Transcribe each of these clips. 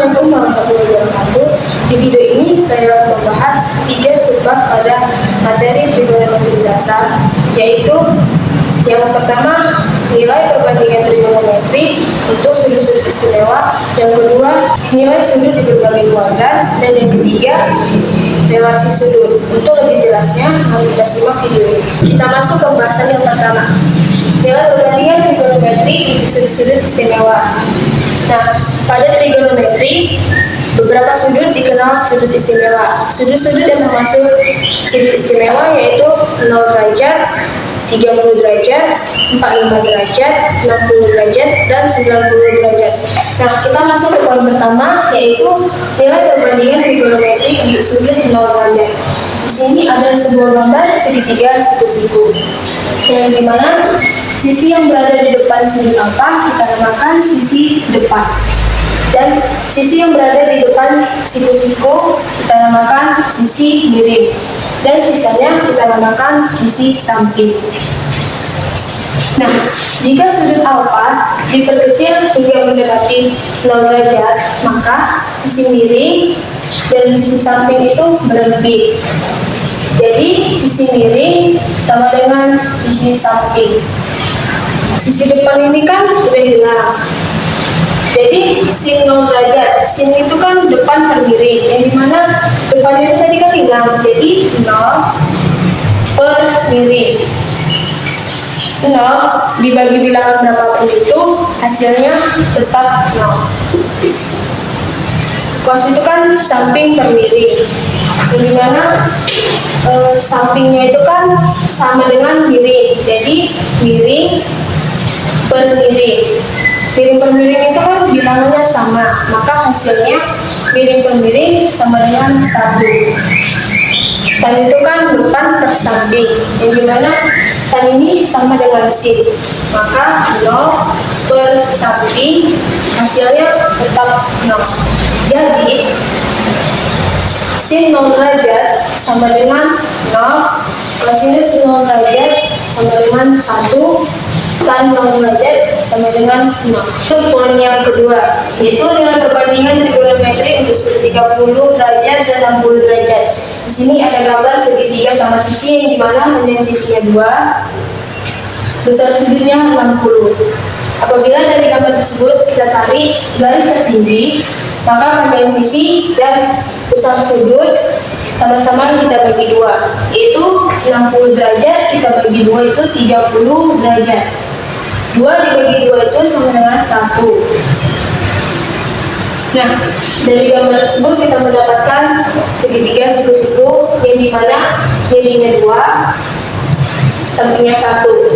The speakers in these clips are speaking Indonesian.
Assalamualaikum warahmatullahi wabarakatuh. Di video ini saya membahas 3 subbab pada materi trigonometri dasar, yaitu yang pertama nilai perbandingan trigonometri untuk sudut-sudut istimewa, yang kedua nilai sudut di berbagai kuadran, dan yang ketiga relasi sudut. Untuk lebih jelasnya, mari kita simak video ini. Kita masuk ke pembahasan yang pertama, nilai perbandingan trigonometri untuk sudut-sudut istimewa. Nah, pada trigonometri, beberapa sudut dikenal sudut istimewa. Sudut-sudut yang termasuk sudut istimewa yaitu 0 derajat, 30 derajat, 45 derajat, 60 derajat, dan 90 derajat. Nah, kita masuk ke poin pertama, yaitu nilai perbandingan trigonometri untuk sudut 0 derajat. Di sini ada sebuah gambar segitiga siku-siku, yang dimana sisi yang berada di depan sudut alfa kita namakan sisi depan, dan sisi yang berada di depan siku-siku kita namakan sisi miring, dan sisanya kita namakan sisi samping. Nah, jika sudut alfa diperkecil hingga mendekati 0 derajat, maka sisi miring dan sisi samping itu berlebih. Jadi, sisi miring sama dengan sisi samping. Sisi depan ini kan udah hilang. Jadi, sin 0 derajat, sin itu kan depan per miring, yang dimana depan itu tadi kan hilang. Jadi, 0 per miring. 0 dibagi bilangan berapapun itu, hasilnya tetap 0. Cos itu kan samping per miring, yang dimana sampingnya itu kan sama dengan miring. Jadi, miring per miring. Miring per miring itu kan bilangannya sama, maka hasilnya miring per miring sama dengan 1. Tan itu kan depan per samping, yang dimana tan ini sama dengan sin, maka 0 per samping, hasilnya tetap 0. Jadi sin 0 derajat sama dengan 0, cosinus 0 derajat sama dengan 1, tan 0 derajat sama dengan 0. Itu poin yang kedua, yaitu nilai perbandingan trigonometri untuk sudut 30 derajat dan 60 derajat. Di sini ada gambar segitiga sama sisi, yang dimana hanya sisinya 2, besar sudutnya 60. Apabila dari gambar tersebut kita tarik garis tertinggi, maka panjang sisi dan besar sudut sama-sama kita bagi 2, yaitu 60 derajat kita bagi 2 itu 30 derajat. 2 dibagi 2 itu sama dengan 1. Nah, dari gambar tersebut kita mendapatkan segitiga siku-siku, yang dimana miringnya 2, sampingnya 1.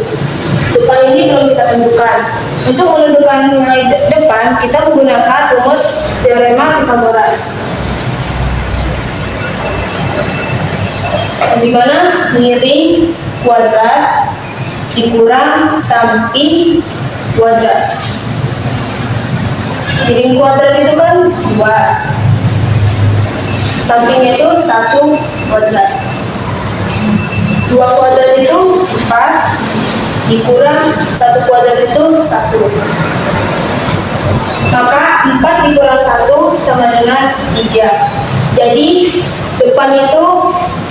Depan ini belum kita tentukan. Untuk menentukan nilai depan, kita menggunakan rumus teorema Pythagoras, di mana miring kuadrat dikurang samping kuadrat. Miring kuadrat itu kan 2, sampingnya itu 1 kuadrat. 2 kuadrat itu 4, dikurang 1 kuadrat itu 1. Maka 4 dikurang 1 sama dengan 3. Jadi depan itu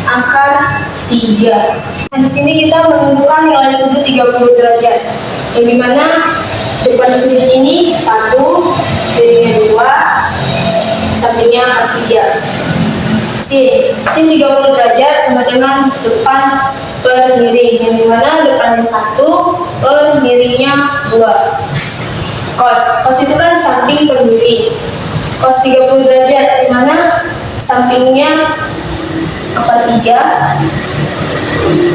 akar 3. Di sini kita menentukan nilai sudut 30 derajat, yang dimana depan sudut ini 1, jadinya 2, sampingnya akar 3. Sin 30 derajat sama dengan depan per miring, yang dimana depannya 1 per miringnya 2. Cos itu kan samping per miring. Cos 30 derajat, dimana sampingnya akar 3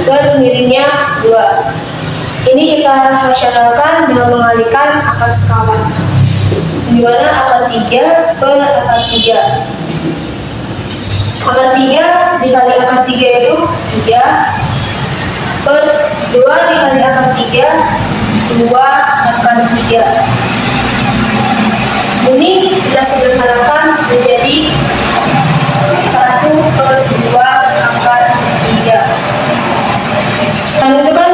per miringnya 2. Ini kita rasionalkan dengan mengalihkan akar sekawan, dimana akar 3 per akar 3. Akar 3 dikali akar 3 itu 3, per 2 dikali akar 3, 2 akar 3. Ini kita sederhanakan menjadi 1 per 2 akar 3. Tan itu kan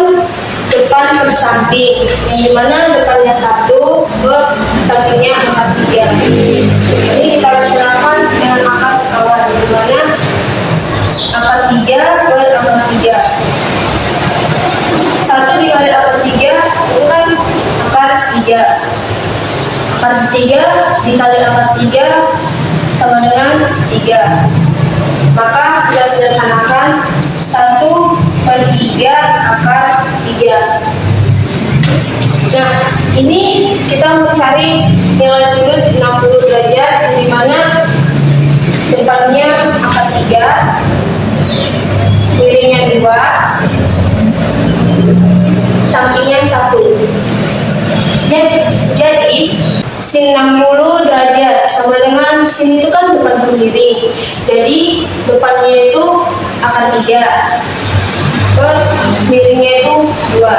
depan per samping, yang dimana depannya 1 per sampingnya akar 3. Ini kita rasionalkan dengan akar sekawan, di mana akar 3 per akar 3. 1 dikali akar 3 itu kan akar 3. Akar 3 dikali akar 3 sama dengan 3. Maka kita sederhanakan 1/3 akar 3. Nah, ini kita mencari nilai sudut 60 derajat, di mana depannya akar 3, miringnya 2, sampingnya 1. Jadi sin 60 derajat sama dengan sin itu kan depan miring. Jadi depannya itu akar 3, per miringnya itu 2.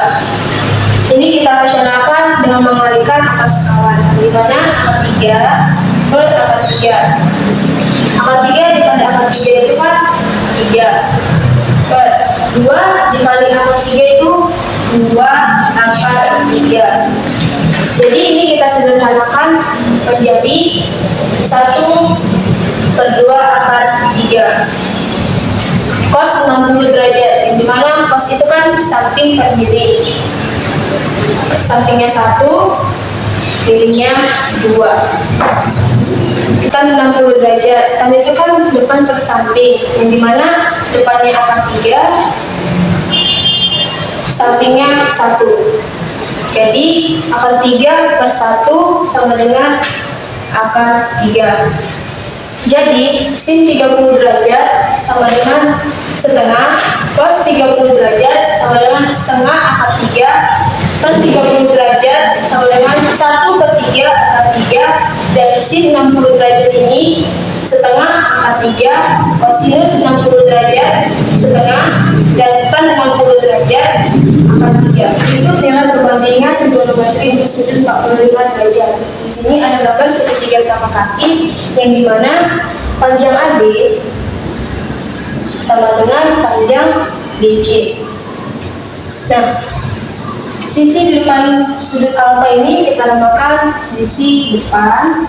Ini kita rasionalkan dengan mengalihkan akar sekawan, di mana akar 3 per akar 3. Akar 3 dikali akar 3 itu kan 3, per 2 dikali akar 3 itu 2 akar 3. Jadi ini kita sederhanakan menjadi 1/2 akar 3. Cos 60 derajat, yang dimana cos itu kan samping per miring. Sampingnya 1, miringnya 2. Kan 60 derajat, tan itu kan depan per samping, yang dimana depannya akar 3, sampingnya 1. Jadi akar 3 per 1 sama dengan akar 3. Jadi sin 30 derajat sama dengan setengah, cos 30 derajat sama dengan setengah akar 3, per 30 derajat sama dengan 1/3 akar 3, dan sin 60 derajat ini setengah akar 3, kosinus 60 derajat setengah, dan tan 60 derajat akar 3. Itu nilai perbandingan trigonometri untuk sudut 45 derajat. Di sini ada gambar segitiga sama kaki, yang dimana panjang AB sama dengan panjang BC. Nah, sisi di depan sudut alfa ini kita namakan sisi depan.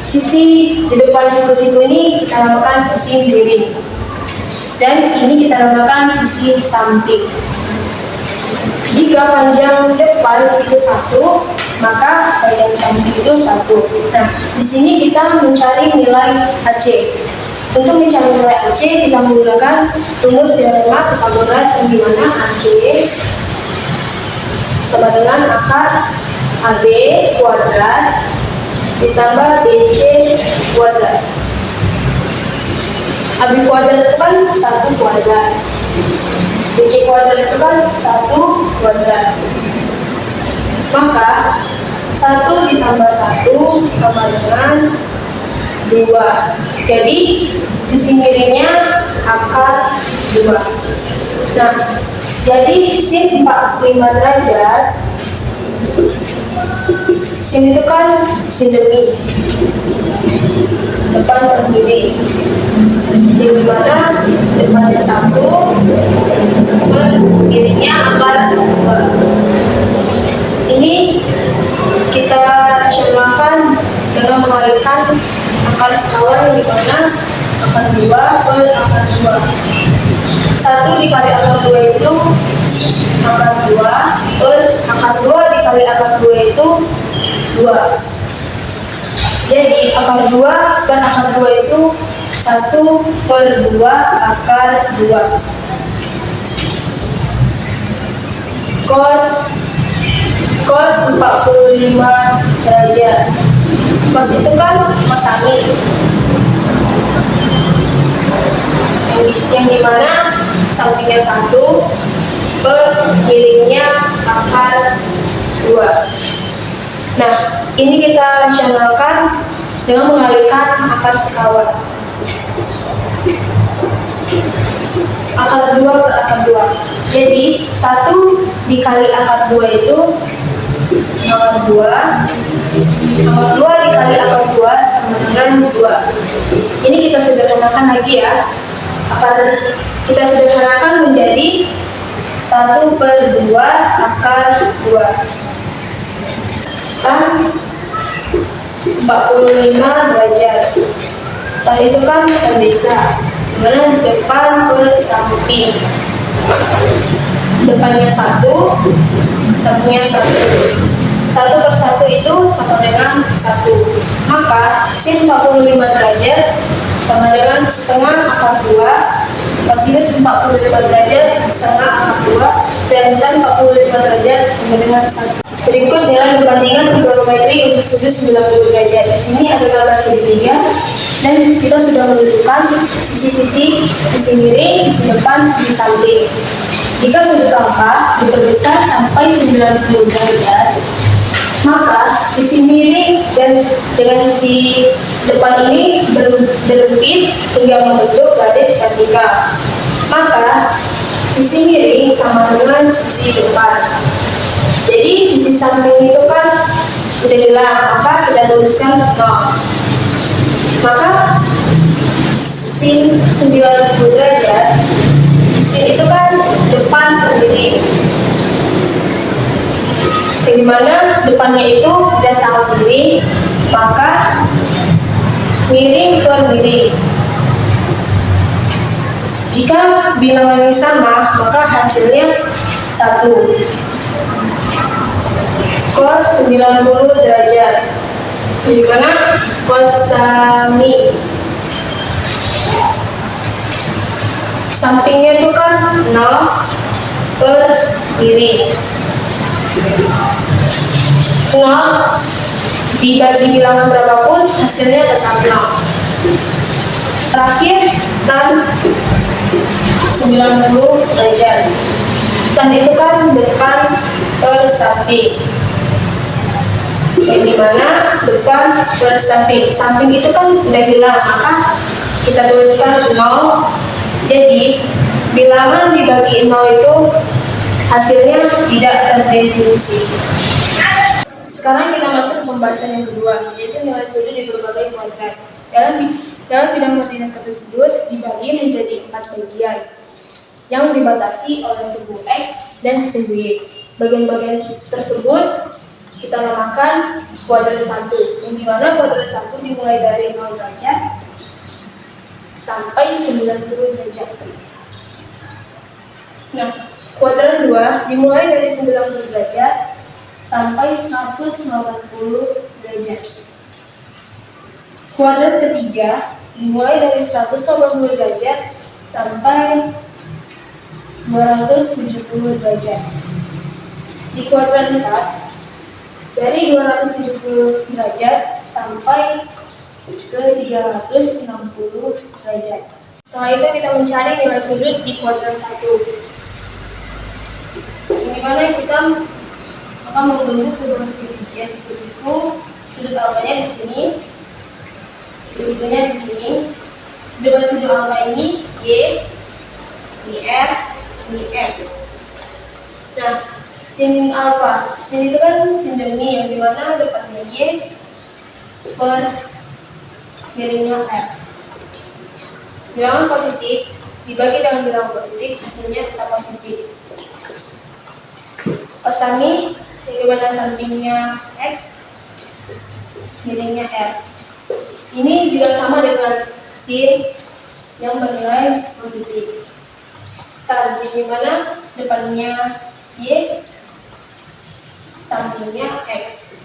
Sisi di depan siku-siku ini kita namakan sisi miring. Dan ini kita namakan sisi samping. Jika panjang depan itu 1, maka panjang samping itu 1. Nah, di sini kita mencari nilai AC. Untuk mencari nilai AC, kita menggunakan rumus teorema Pythagoras, yang dimana AC sama dengan akar AB kuadrat ditambah BC kuadrat. AB kuadrat itu kan 1 kuadrat, BC kuadrat itu kan 1 kuadrat. Maka 1 ditambah 1 sama dengan 2. Jadi sisi miringnya akar 2. Nah, jadi sin 45 derajat, sin itu kan sin demi depan per miring, di mana depannya 1, per miringnya akar 2. Ini kita rasionalkan dengan mengalihkan akar sekawan, di mana akar 2 per akar 2. 1 dikali akar 2 itu akar 2, per akar 2 dikali akar 2 itu 2. Jadi akar 2 per akar 2 itu 1/2 akar 2. Cos 45 derajat. Cos itu kan cos angin, yang dimana sampingnya 1, per miringnya akar 2. Nah, ini kita rasionalkan dengan mengalihkan akar sekawan. Akar 2 per akar 2. Jadi 1 dikali akar 2 itu akar 2. Akar 2 dikali akar 2 sama dengan 2. Ini kita sederhanakan lagi ya. Kita sederhanakan menjadi 1/2 akar 2. Kan 45 derajat. Dan itu kan pendesa, dimana depan per samping. Depannya 1, sampingnya 1. 1/1 itu sama dengan 1. Maka sin 45 derajat sama dengan setengah akar 2. Kosinus 45 derajat setengah akar 2. Dan tan 45 derajat sama dengan 1. Berikut dalam perbandingan trigonometri untuk sudut 90 derajat. Di sini ada gambar segitiga dan kita sudah menentukan sisi-sisi, sisi miring, sisi depan, sisi samping. Jika sudut alfa diperbesar sampai 90 derajat, maka sisi miring dan dengan sisi depan ini berlepit hingga membentuk garis vertikal. Maka sisi miring sama dengan sisi depan. Jadi sisi samping itu kan udah hilang, maka kita tuliskan 0. Maka sin 90 derajat, sin itu kan depan per miring, yang dimana depannya itu tidak sama miring, maka miring per miring. Jika bilangannya sama, maka hasilnya 1. Cos 90 derajat, di mana cosami sampingnya itu kan 0 per miring. 0 dibagi bilangan berapapun hasilnya tetap 0. Terakhir tan 90 derajat, tan itu kan depan per samping, yang dimana depan per samping. Samping itu kan udah hilang, maka kita tuliskan 0. Jadi bilangan dibagi 0 itu hasilnya tidak terdefinisi. Sekarang kita masuk ke pembahasan yang kedua, yaitu nilai sudut di berbagai kuadrat. Dalam bidang koordinat tersebut dibagi menjadi 4 bagian yang dibatasi oleh sumbu X dan sumbu Y. Bagian-bagian tersebut kita namakan kuadrat 1, yang dimana kuadrat 1 dimulai dari 0 derajat sampai 90 derajat. Nah, kuadrat 2 dimulai dari 90 derajat sampai 180 derajat. Kuadrat ketiga dimulai dari 180 derajat sampai 270 derajat. Di kuadrat 4 dari 270 derajat sampai ke 360 derajat. Setelah itu kita mencari nilai sudut di kuadrat 1, yang dimana kita akan membentuk sebuah segitiga siku-siku. Sudut alfanya di sini, siku-sikunya di sini. Dua sudut alfa ini Y, ini R, ini X. Nah, sin alfa, sin itu kan sin demi, yang dimana depannya Y per miringnya R. Bilangan positif dibagi dengan bilangan positif, hasilnya tetap positif. Pasami, yang dimana sampingnya X, miringnya R. Ini juga sama dengan sin yang bernilai positif. Tan, yang dimana depannya Y, sampingnya X.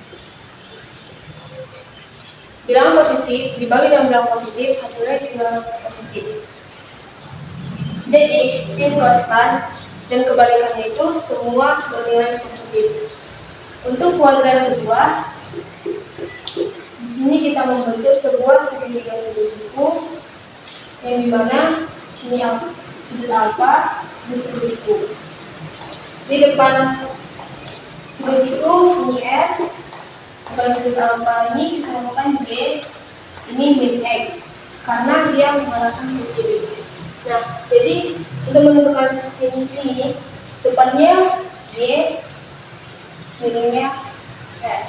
Bilangan positif dibagi dengan bilangan positif, hasilnya juga positif. Jadi sin konstan dan kebalikannya itu semua bernilai positif. Untuk kuadran kedua, di sini kita membentuk sebuah segitiga siku-siku, yang dimana ini sudut alfa dan siku-siku. Di depan siku-siku ini R, pada sudut alfa ini kita namakan Y, ini min X, karena dia mengalahkan ke kiri. Nah, jadi untuk menentukan sin ini, depannya Y, miringnya R.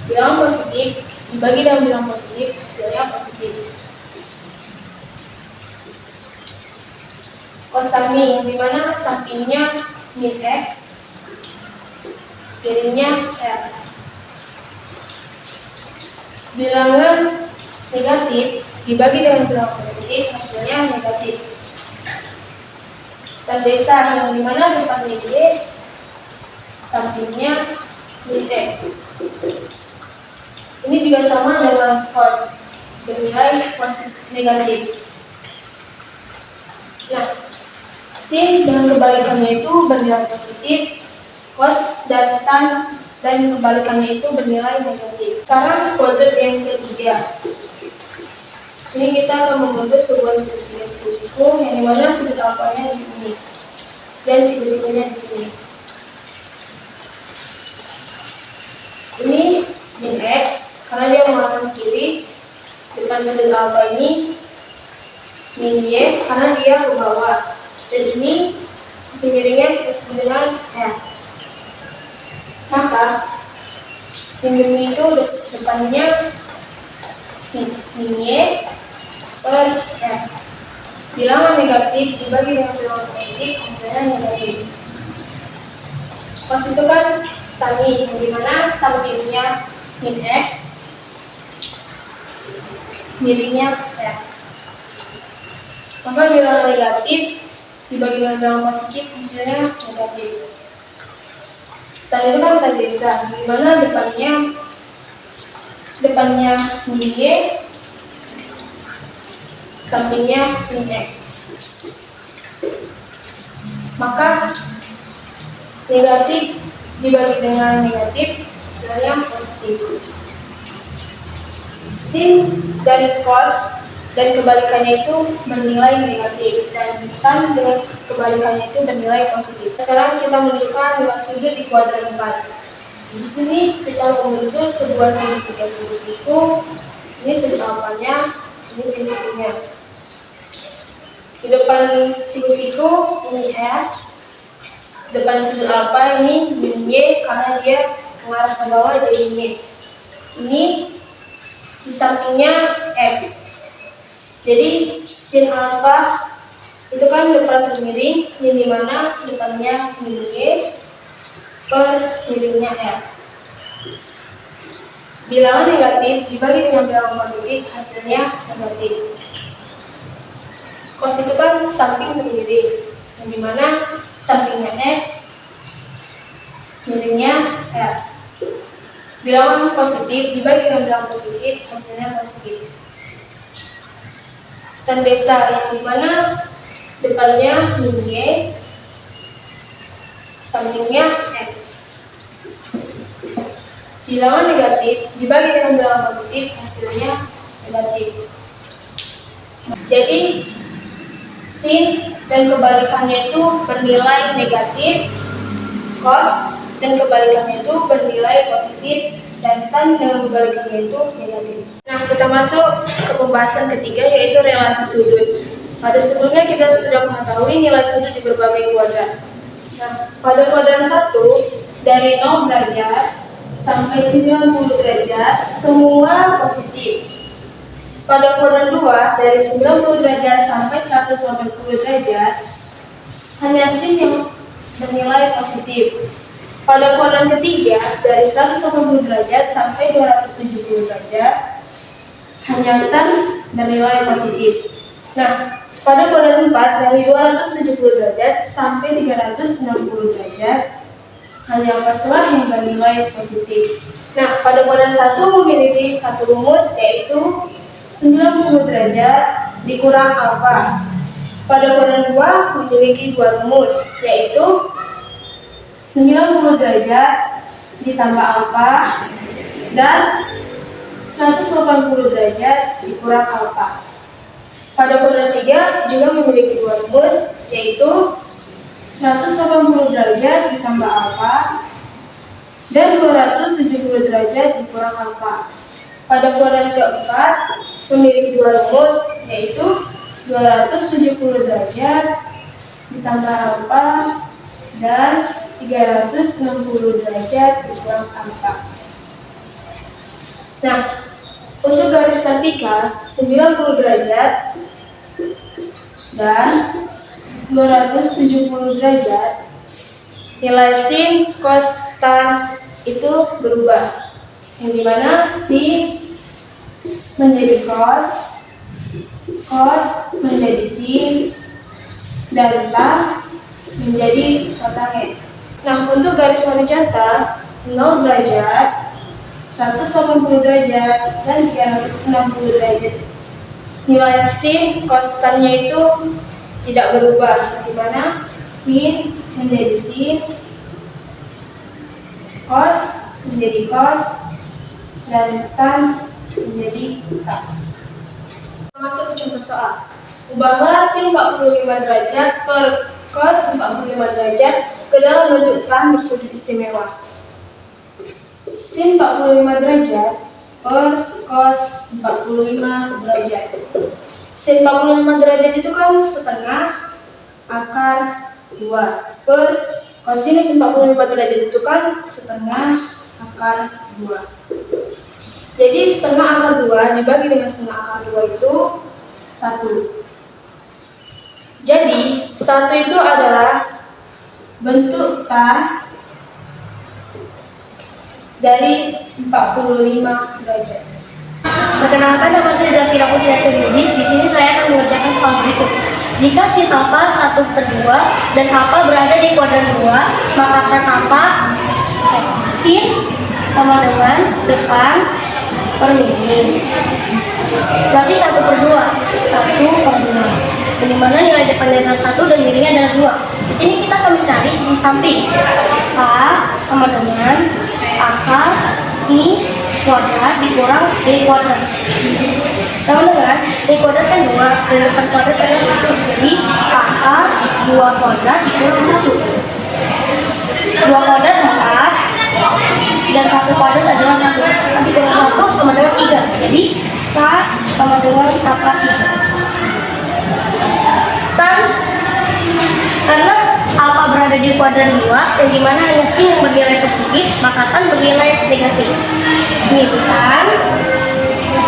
Bilangan positif dibagi dengan bilangan positif, hasilnya positif. Kosami, yang dimana sampingnya min X, miringnya R. bilangan negatif dibagi dengan bilangan positif, hasilnya negatif. Tanda sah yang dimana depannya Y, sampingnya min X. Ini juga sama dengan cos, bernilai negatif. Nah, sin dengan kebalikannya itu bernilai positif, cos dan tan dan kebalikannya itu bernilai negatif. Sekarang kuadrat yang ketiga. Sini kita akan membentuk sebuah siku yang dimana sudut alfanya di sini dan siku-sikunya di sini. Ini min X karena dia mengarah ke kiri. Depan sudut alfa ini min Y karena dia ke bawah. Dan ini sisi miringnya disebut dengan R. Maka sisi miring itu depannya min Y per R. Bilangan negatif dibagi dengan bilangan positif, hasilnya negatif. Cos itu kan sami, yang dimana sampingnya min X, miringnya R. Maka bilangan negatif dibagi dengan bilangan positif, hasilnya negatif. Dan itu kan tanda desa, dimana depannya min Y, sampingnya min X. Maka negatif dibagi dengan negatif, hasilnya positif. Sin dan cos dan kebalikannya itu bernilai negatif, dan tan dengan kebalikannya itu bernilai positif. Sekarang kita menunjukkan nilai sudut di kuadran 4. Di sini kita membentuk sebuah segitiga siku-siku. Ini sudut alfanya, ini siku-sikunya. Di depan siku-siku ini R, depan sudut alfa ini min Y karena dia mengarah ke bawah jadi Y. Ini di sampingnya X. Jadi sin alfa itu kan depan miring, yang dimana depannya min Y per miringnya R. Bilangan negatif dibagi dengan bilangan positif, hasilnya negatif. Cos itu kan samping miring, yang dimana sampingnya X, miringnya R. Bilangan positif dibagi dengan bilangan positif, hasilnya positif. Dan desa yang dimana depannya min Y, sampingnya X. Bilangan negatif dibagi dengan bilangan positif, hasilnya negatif. Jadi sin dan kebalikannya itu bernilai negatif, cos dan kebalikannya itu bernilai positif, dan tan dengan kebalikannya itu negatif. Nah, kita masuk ke pembahasan ketiga, yaitu relasi sudut. Pada sebelumnya kita sudah mengetahui nilai sudut di berbagai kuadran. Nah, pada kuadran 1 dari 0 derajat sampai 90 derajat semua positif. Pada kuadran 2 dari 90 derajat sampai 180 derajat hanya sin yang bernilai positif. Pada kuadran ketiga dari 180 derajat sampai 270 derajat hanya tan bernilai positif. Nah, pada kuadran 4 dari 270 derajat sampai 360 derajat hanya angka yang bernilai positif. Nah, pada kuadran 1 memiliki satu rumus, yaitu 90 derajat dikurang alfa. Pada kuadran 2 memiliki dua rumus, yaitu 90 derajat ditambah alfa dan 180 derajat dikurang alfa. Pada kuadran 3 juga memiliki dua rumus, yaitu 180 derajat ditambah alfa dan 270 derajat dikurang alfa. Pada kuadran keempat memiliki dua rumus, yaitu 270 derajat ditambah alfa dan 360 derajat dikurang alfa. Nah, untuk garis vertikal 90 derajat dan 270 derajat, nilai sin, cos, tan itu berubah. Yang dimana sin menjadi cos, cos menjadi sin, dan tan menjadi kotangnya. Nah, untuk garis horizontal 0 derajat, 180 derajat, dan 360 derajat. Nilai sin cos tan-nya itu tidak berubah, di mana sin menjadi sin, cos menjadi cos, dan tan menjadi tan. Masuk ke contoh soal. Ubahlah sin 45 derajat per cos 45 derajat ke dalam bentuk tan bersudut istimewa. Sin 45 derajat per cos 45 derajat. Sin 45 derajat itu kan setengah akar 2 per cos ini sin 45 derajat itu kan setengah akar 2. Jadi setengah akar 2 dibagi dengan setengah akar 2 itu 1. Jadi 1 itu adalah bentuk tan dari 45 derajat. Perkenalkan, nama saya Zafira Putri Asriyudis. Di sini saya akan mengerjakan soal berikut. Jika sin alfa 1/2 dan alfa berada di kuadran 2, maka tan alfa sin sama dengan depan per miring. Berarti 1/2, 1/2. Di mana nilai depannya adalah 1 dan miringnya adalah 2. Di sini kita akan mencari sisi samping. Sa sama dengan akar I kuadrat dikurang D kuadrat. Sama dengan D kuadrat kan 2 dan depan kuadrat adalah 1. Jadi akar 2 kuadrat dikurang 1. 2 kuadrat 4 dan 1 kuadrat adalah 1. Nanti kurang 1 sama dengan 3. Jadi sa sama dengan akar 3. Tan, karena alfa berada di kuadran 2 dan dimana hanya sin yang bernilai positif, maka tan bernilai negatif. Min tan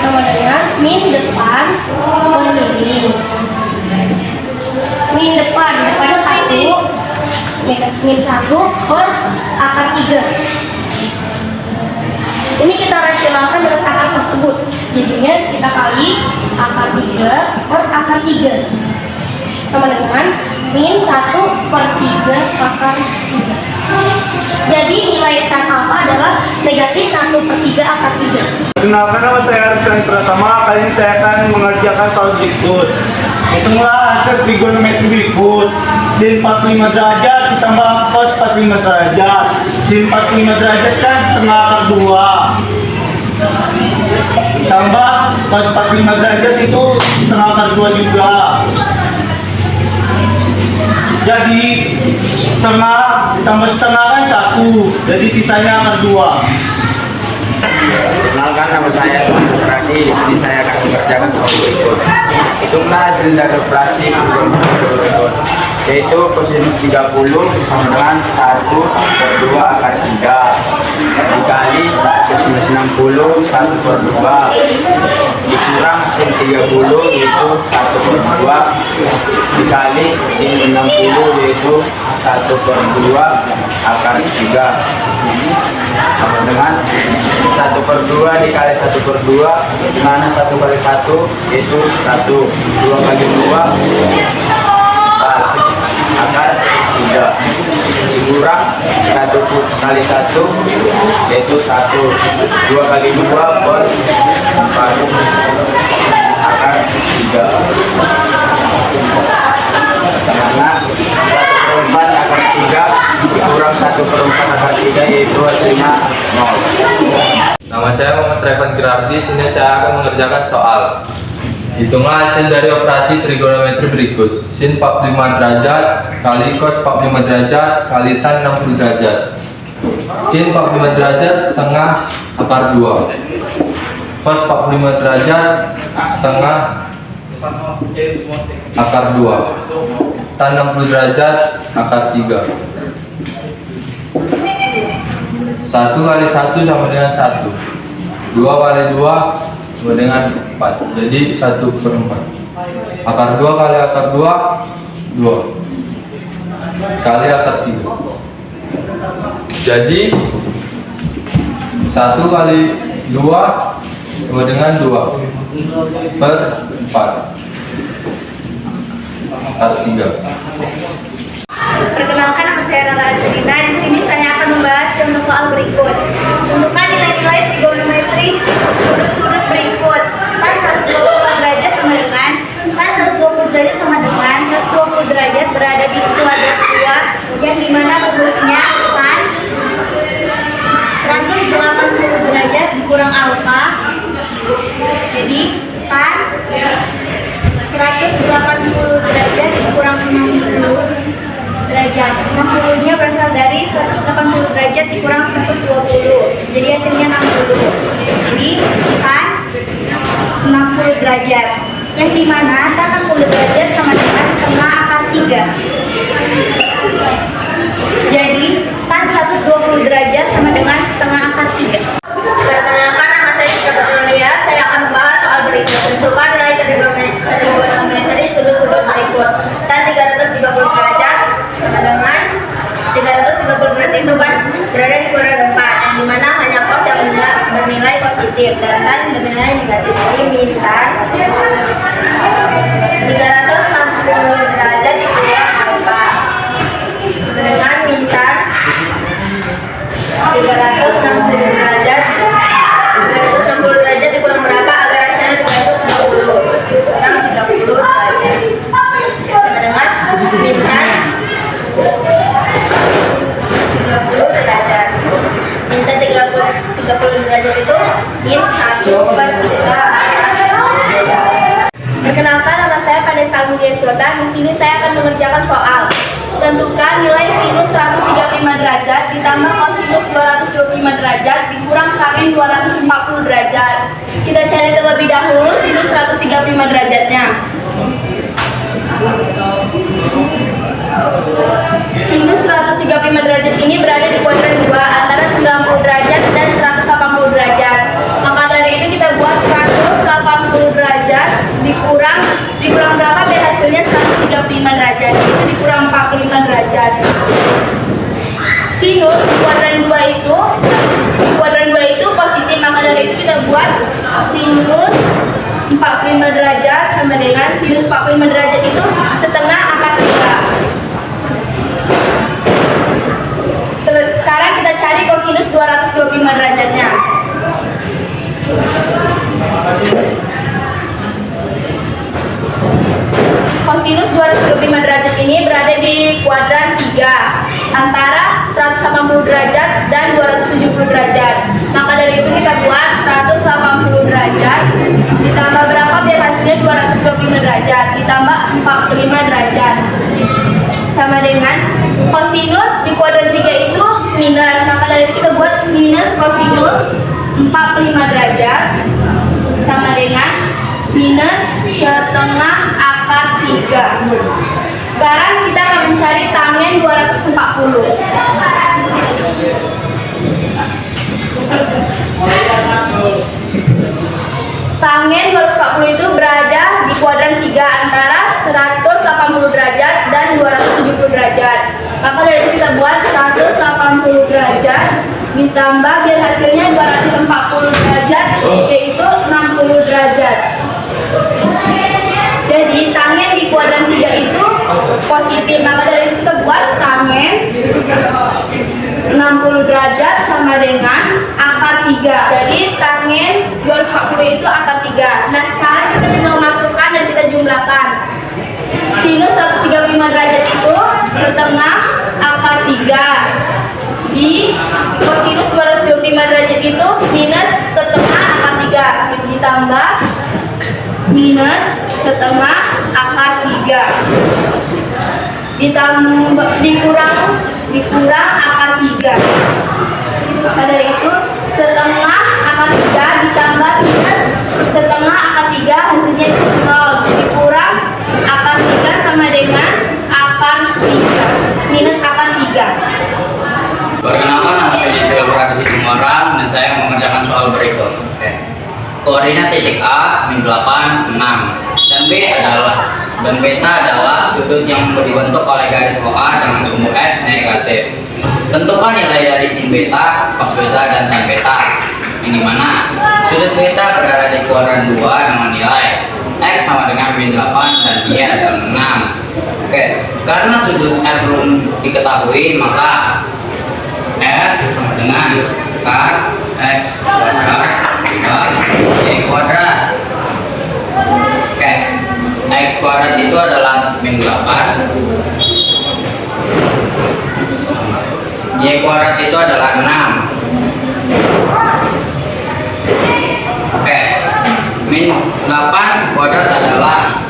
sama dengan min depan per miring. Min depannya 1, min 1 per akar 3. Ini kita rasionalkan dengan akar tersebut. Jadinya kita kali akar 3 per akar 3 sama dengan min 1/3 akar 3. Jadi nilai tan alfa adalah negatif 1/3 akar 3. Kenalkan, nama saya Arifin Pratama. Kali ini saya akan mengerjakan soal berikut. Hitunglah hasil trigonometri berikut. Sin 45 derajat ditambah cos 45 derajat. Sin 45 derajat kan setengah akar 2. Ditambah cos 45 derajat itu setengah akar 2 juga. Jadi setengah ditambah setengah kan 1. Jadi sisanya akar 2. Perkenalkan, nama saya Tuhan Seradi. Di sini saya akan mengerjakan soal berikut. Hitunglah hasil dari operasi berikut, yaitu kosinus 30 sama dengan 1/2 akar 3 dikali kosinus 60 1/2 dikurang sin 30 yaitu 1/2 dikali sin 60 yaitu 1/2 akar 3 sama dengan 1/2 dikali 1/2, mana 1 kali 1 yaitu 1, 2 kali 2 akar 3 dikurang 1 kali 1 yaitu 1, 2 kali 2 per 4 akar 3 sama dengan 1/4 akar 3 dikurang 1/4 akar 3 yaitu hasilnya 0. Nama saya Muhammad Revan Girardi. Sini saya akan mengerjakan soal. Hitunglah hasil dari operasi trigonometri berikut. Sin 45 derajat kali cos 45 derajat kali tan 60 derajat. Sin 45 derajat setengah akar 2. Cos 45 derajat setengah akar 2. Tan 60 derajat akar 3. 1 kali 1 sama dengan 1. 2 kali 2 sama dengan 4. Jadi 1/4. Akar 2 kali akar 2, 2 kali akar 3. Jadi 1 kali 2 sama dengan 2. per 4. Part 3. Perkenalkan, nama saya Rara Angelina. Di sini saya akan membahas contoh soal berikut. Tentukan nilai-nilai trigonometri sudut-sudut berikut. Tan 120 derajat sama dengan 120 derajat berada di kuadrat 2 yang dimana rumusnya tan 180 derajat dikurang alfa. Jadi tan 180 derajat dikurang 60 derajat. 60 nya berasal dari 180 derajat dikurang 120. Jadi hasilnya 60. Jadi tan 60 derajat. Yang dimana tan 60 derajat sama dengan setengah akar 3. Jadi tan 120 derajat sama dengan setengah akar 3. Perkenalkan, nama saya Cika Bernulia. Saya akan membahas soal berikut. Tentukan nilai trigonometri sudut-sudut berikut. Tan 330 derajat sama dengan 330 derajat itu kan berada di kuadrat 4, yang dimana hanya cos yang bernilai positif dan tan bernilai negatif. Jadi min tan 360 derajat dikurang alfa dengan min tan 360 derajat dikurang berapa agar hasilnya 360 kurang 30 derajat sama dengan mintan 30 derajat. Mintan 30 derajat itu min 1 per 3. Perkenalkan, nama saya Vanessa Mudia Suata. Di sini saya akan mengerjakan soal. Tentukan nilai sinus 135 derajat ditambah kosinus 225 derajat dikurang tan 240 derajat. Kita cari terlebih dahulu sinus 135 derajatnya. Sinus 135 derajat ini berada di kuadran 2 antara 90 derajat dan 180 derajat. Maka dari itu kita buat 180 derajat dikurang berapa biar hasilnya 135 derajat. Itu dikurang 45 derajat. Sinus di kuadran 2 itu positif, maka dari itu kita buat sinus 45 derajat sama dengan sinus 45 derajat itu setengah akar 3. Sekarang kita cari kosinus 225 derajatnya. Kosinus 225 derajat ini berada di kuadran 3 antara 180 derajat dan 270 derajat. Maka dari itu kita buat 180 derajat ditambah berapa biar hasilnya 225 derajat ditambah 45 derajat sama dengan kosinus di kuadran 3 itu minus. Maka dari itu kita buat minus kosinus 45 derajat sama dengan minus setengah akar 3. Sekarang kita akan mencari tangen 240. Tangen 240 itu berada di kuadran 3 antara 180 derajat dan 270 derajat. Maka dari itu kita buat 180 derajat ditambah biar hasilnya 240 derajat yaitu 60 derajat. Jadi tangen di kuadran 3 itu positif, maka dari itu kita buat tangen 60 derajat sama dengan akar 3. Jadi tangen 240 itu akar 3. Nah sekarang kita tinggal masukkan dan kita jumlahkan. Sinus 135 derajat itu setengah akar 3 di kosinus 225 derajat itu minus setengah akar 3 ditambah minus setengah akar 3 ditambah dikurang akar 3. Maka dari itu setengah akar 3 ditambah minus setengah akar 3 hasilnya 0 dikurang akar 3 sama dengan akar 3 minus akar 3. Perkenalkan, nama saya Jessica Berarti Semarang dan saya mengerjakan soal berikut. Koordinat titik A min 8, 6 dan beta adalah sudut yang dibentuk oleh garis OA dengan sumbu S negatif. Tentukan nilai dari sin beta, cos beta, dan tan beta. Ini mana Sudut beta berada di kuadran 2 dengan nilai X sama dengan min 8 dan Y adalah 6. Oke, karena sudut R belum diketahui, maka R sama dengan X kuadrat Y kuadrat. Oke, X kuadrat itu adalah min 8, Y kuadrat itu adalah 6. Oke, min 8 kuadrat adalah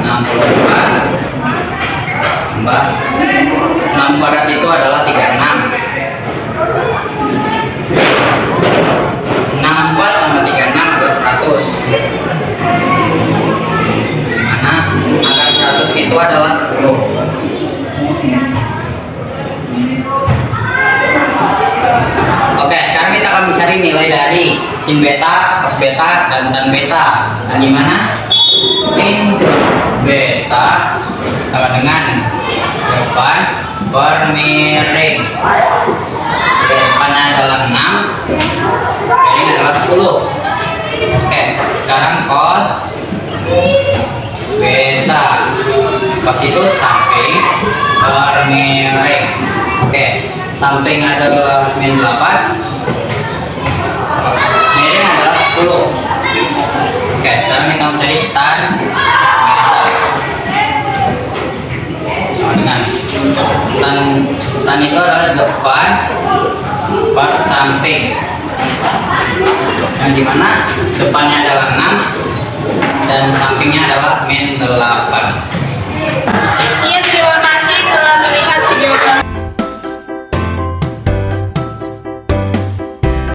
64 tambah 6 kuadrat itu adalah 36. 64 tambah 36 adalah 100. Mana akar 100 itu adalah 10. Oke, sekarang kita akan mencari nilai dari sin beta, cos beta, dan tan beta. Nah, di mana sin beta sama dengan depan per miring. Depannya adalah 6, miring adalah 10. Oke, sekarang cos beta. Cos itu samping per miring. Oke, samping adalah min 8, miring adalah 10. Oke, sekarang kita mencari tan beta. Sama dengan tan itu adalah depan per samping, yang dimana depannya adalah 6,